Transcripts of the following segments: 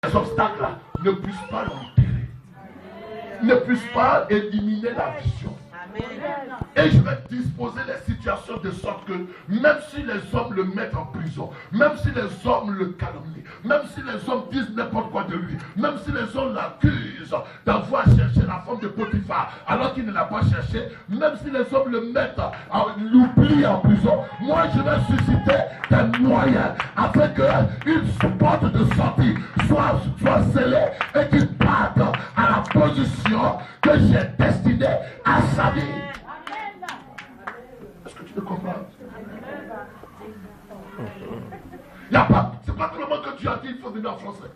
ces obstacles-là ne puissent pas l'enterrer, ne puissent pas éliminer la vision. Et je vais disposer les situations de sorte que même si les hommes le mettent en prison, même si les hommes le calomnient, même si les hommes disent n'importe quoi de lui, même si les hommes l'accusent d'avoir cherché la femme de Potiphar alors qu'il ne l'a pas cherché, même si les hommes le mettent à l'oubli en prison, moi je vais susciter des moyens afin qu'une porte de sortie soit scellée et qu'il parte à la position que j'ai destinée à sa vie. Est-ce que tu peux comprendre? Il n'y a pas, c'est pas seulement que tu as dit il faut venir en français.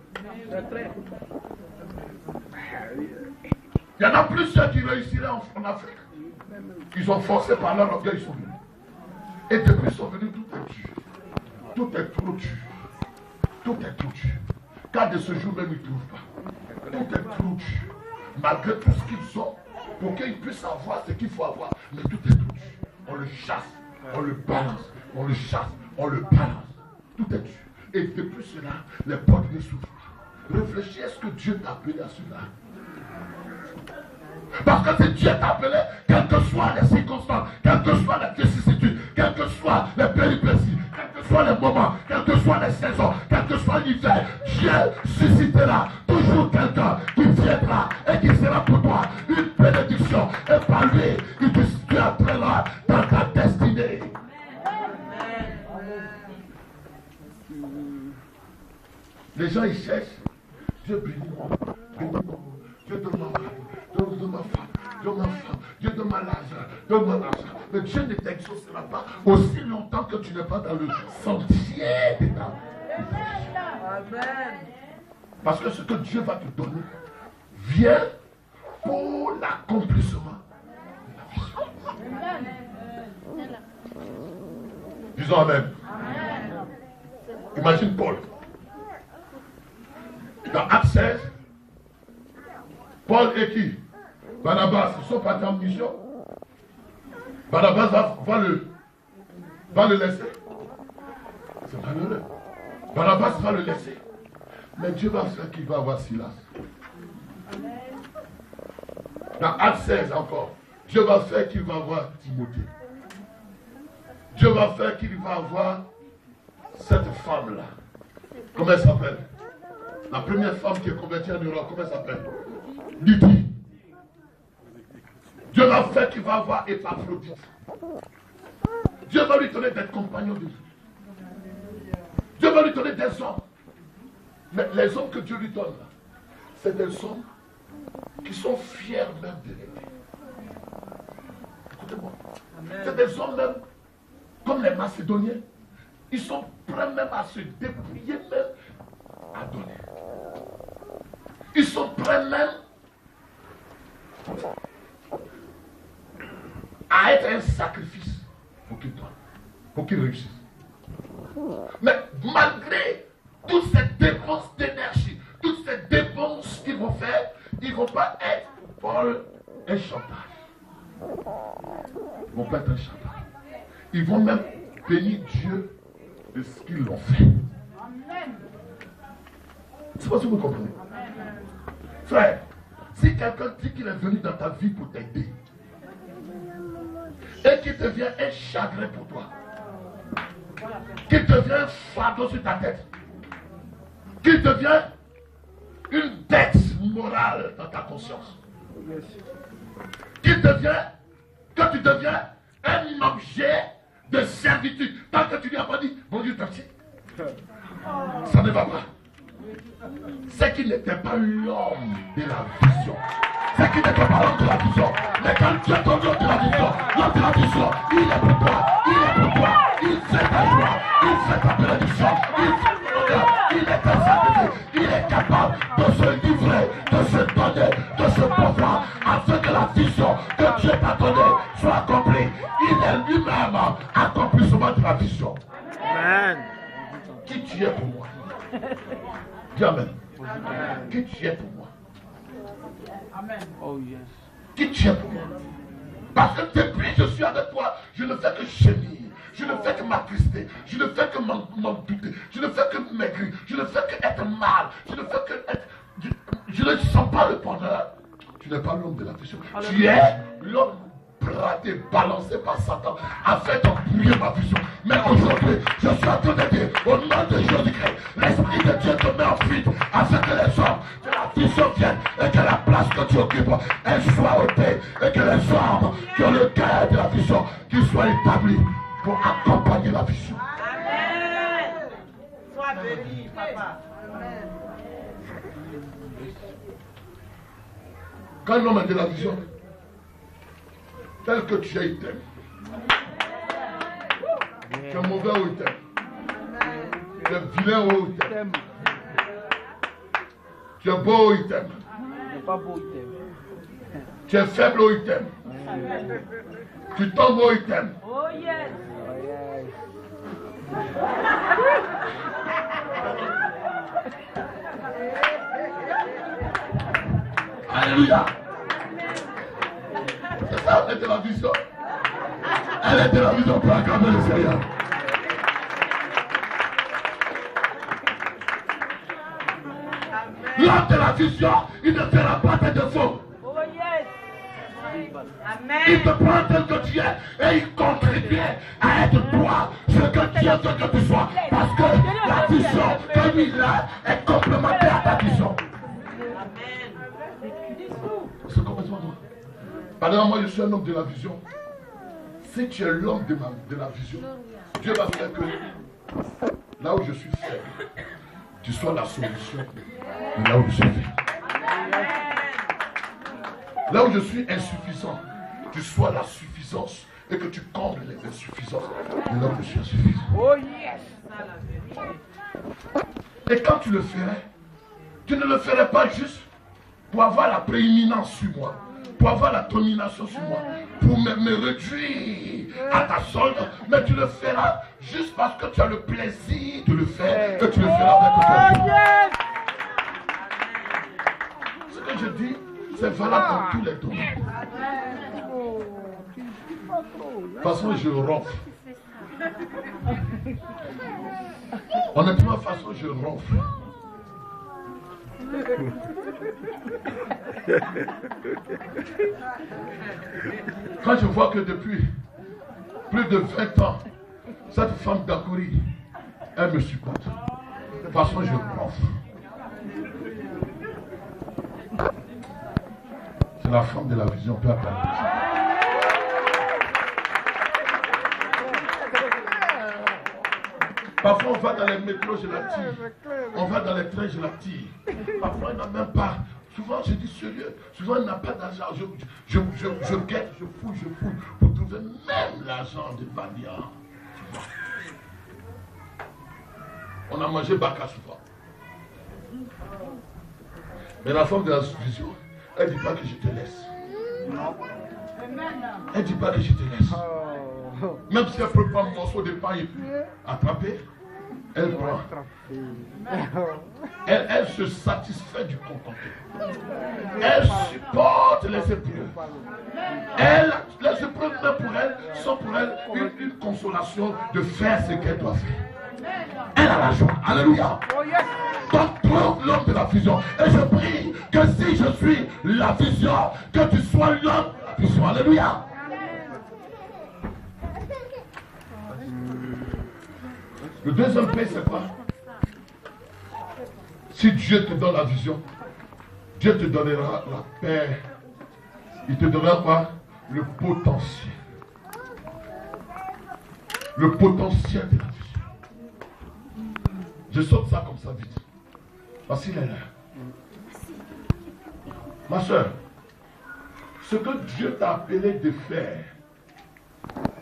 Il y en a plusieurs qui réussiraient en Afrique. Ils ont forcé par leur orgueil, ils sont venus. Et depuis ils sont venus, tout est dur. Tout est trop dur. Tout est trop dur. Car de ce jour même, ils ne trouvent pas. Tout est trop dur. Malgré tout ce qu'ils ont, pour qu'ils puissent avoir ce qu'il faut avoir. Mais tout est trop dur. On le chasse, on le balance, on le chasse, on le balance. Tout est dur. Et depuis cela, les portes ne s'ouvrent pas. Réfléchis, est-ce que Dieu t'a appelé à cela? Parce que si Dieu t'a appelé, quelles que soient les circonstances, quelles que soient les vicissitudes, quelles que soient les péripéties, quels que soient les moments, quelles que soient les saisons, quel que soit l'hiver, Dieu suscitera toujours quelqu'un qui viendra et qui sera pour toi une bénédiction. Et par lui, il te entraînera dans ta destinée. Les gens ils cherchent, Dieu bénis-moi, Dieu donne ma femme, Dieu donne ma femme, Dieu donne ma l'argent, donne-moi l'argent. Mais Dieu ne t'exaucera pas aussi longtemps que tu n'es pas dans le sentier de ta vie. Parce que ce que Dieu va te donner vient pour l'accomplissement de la vision. Disons Amen. Imagine Paul. Dans Actes 16, Paul et qui? Barnabas, ils sont partis en mission. Barnabas va le laisser. C'est malheureux. Barnabas va le laisser. Mais Dieu va faire qu'il va avoir Silas. Dans Actes 16 encore, Dieu va faire qu'il va avoir Timothée. Dieu va faire qu'il va avoir cette femme-là. Comment elle s'appelle? La première femme qui est convertie en Europe, comment elle s'appelle? Lydie. Dieu va faire qu'il va avoir Épaphrodite. Dieu va lui donner des compagnons de vie. Dieu va lui donner des hommes. Mais les hommes que Dieu lui donne, c'est des hommes qui sont fiers même de l'aider. Écoutez-moi. C'est des hommes même, comme les Macédoniens. Ils sont prêts même à se dépouiller même à donner. Ils sont prêts même à être un sacrifice pour qu'ils donnent, pour qu'ils réussissent. Mais malgré toutes ces dépenses d'énergie, toutes ces dépenses qu'ils vont faire, ils ne vont pas être pour un chantage. Ils ne vont pas être un chantage. Ils vont même bénir Dieu de ce qu'ils l'ont fait. Je ne sais pas si vous comprenez. Frère, si quelqu'un dit qu'il est venu dans ta vie pour t'aider et qu'il devient un chagrin pour toi, qu'il devient un fardeau sur ta tête, qu'il devient une dette morale dans ta conscience, que tu deviens un objet de servitude, tant que tu lui as pas dit, bon Dieu merci, ça ne va pas. C'est qu'il n'était pas l'homme de la vision. C'est qu'il n'était pas l'homme de la vision. Mais quand Dieu est l'homme de la vision, l'homme de la vision, il est pour toi, il est pour toi, il fait ta joie, il fait ta bénédiction, il fait ton honneur, il est ta sacrifice, il est capable de se livrer, de se donner, de se pourvoir, afin que la vision que Dieu t'a donnée soit accomplie. Il est lui-même accomplissement de la vision. Amen. Qui tu es pour moi? Dis Amen. Qui tu es pour moi? Amen. Oh yes. Qui tu es pour moi? Parce que depuis que je suis avec toi, je ne fais que gémir. Je ne fais que m'attrister. Je ne fais que m'en douter. Je ne fais que maigrir. Je ne fais que être mal. Je ne fais que être... Je ne sens pas le bonheur. Tu n'es pas l'homme de la vision. Tu es l'homme bradé, balancé par Satan, afin d'embrouiller ma vision. Mais aujourd'hui, je suis en train de dire, au nom de Jésus-Christ, l'Esprit de Dieu te met en fuite, afin que les hommes de la vision viennent et que la place que tu occupes, elle soit ôtée, et que les hommes qui ont le cœur de la vision, qu'ils soient établis pour accompagner la vision. Amen. Sois béni, papa. Amen. Quand l'homme a de la vision, tel que tu es, il t'aime. Tu es mauvais ou il t'aime. Tu es vilain ou il t'aime. Tu es beau ou il t'aime. Tu es faible ou il t'aime. Tu tombes ou il t'aime. Oh yes. Alléluia. C'est ça, elle est de la vision. Elle est de la vision pour acclamer le Seigneur. L'homme de la vision, il ne fera pas de défaut. Oh yes. Amen. Il te prend tel que tu es et il contribue à être toi, ce que Dieu veut que tu sois. Parce que la vision que lui a est complémentaire à ta vision. C'est complètement toi. Par exemple, moi je suis un homme de la vision. Si tu es l'homme de la vision, Dieu va faire que là où je suis faible, tu sois la solution. Là où je suis faible. Là où je suis insuffisant, tu sois la suffisance et que tu combles les insuffisances. Là où je suis insuffisant. Oh yes. Et quand tu le ferais, tu ne le ferais pas juste pour avoir la prééminence sur moi, pour avoir la domination sur moi, pour me réduire à ta solde, mais tu le feras juste parce que tu as le plaisir de le faire, que tu le feras avec toi. Ce que je dis, c'est valable dans tous les domaines. De toute façon, je ronfle. Honnêtement, de toute façon, je ronfle. Quand je vois que depuis plus de 20 ans, cette femme d'Akuri, elle me supporte. De toute façon, je ronfle. C'est la femme de la vision, peu importe. Parfois, on va dans les métros, je la tire. On va dans les trains, je la tire. Parfois, elle n'a même pas. Souvent, je dis sérieux. Souvent, elle n'a pas d'argent. Je guette, je fouille pour trouver même l'argent de Bania. On a mangé Baka souvent. Mais la femme de la vision, elle ne dit pas que je te laisse. Elle ne dit pas que je te laisse. Même si elle peut prendre un morceau de pain et puis attraper, elle prend. Elle se satisfait du contentement. Elle supporte les épreuves. Les épreuves même pour elle sont pour elle une consolation de faire ce qu'elle doit faire. Elle a la joie. Alléluia. Donc trouve l'homme de la vision. Et je prie que si je suis la vision, que tu sois l'homme de la vision. Alléluia. Le deuxième P, c'est quoi? Si Dieu te donne la vision, Dieu te donnera la paix. Il te donnera quoi? Le potentiel. Le potentiel de la vision. Je saute ça comme ça vite. Parce qu'il est là. Ma soeur, ce que Dieu t'a appelé de faire,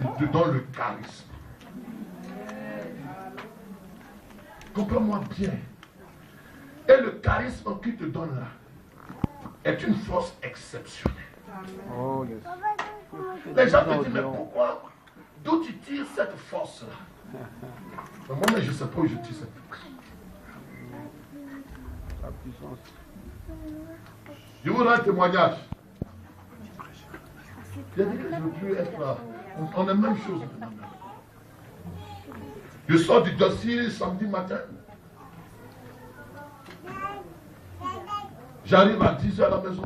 il te donne le charisme. Comprends-moi bien. Et le charisme qu'il te donne là est une force exceptionnelle. Oh, yes. Les gens te disent, mais pourquoi? D'où tu tires cette force-là? Moi, je ne sais pas où je tire cette force. La puissance. Je vous rends un témoignage. J'ai dit que je ne veux plus être là. On est la même chose maintenant. Je sors du dossier samedi matin. J'arrive à 10h à la maison.